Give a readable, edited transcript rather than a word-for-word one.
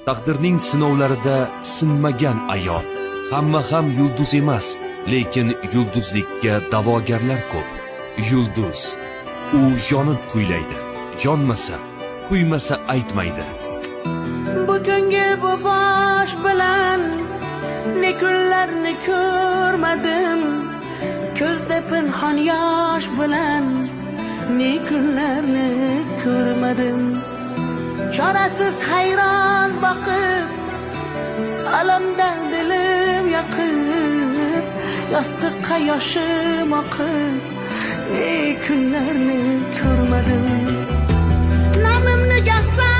Taqdirning sinovlarida sinmagan ayol. Hamma ham yulduz emas, lekin yulduzlikka da'vogarlar ko'p. Yulduz, u yonib kuylaydi. Yonmasa, kuymasa aytmaydi. Bugungi bu bosh bilan ne kunlarni ko'rmadim. Ko'zda pinhon yosh bilan ne kunlarni ko'rmadim. Chorasiz hayron boqib, alamdan dilim yoqib, yostiqqa yoshim oqib, ne kunlarni ko'rmadim. Namimni gazsam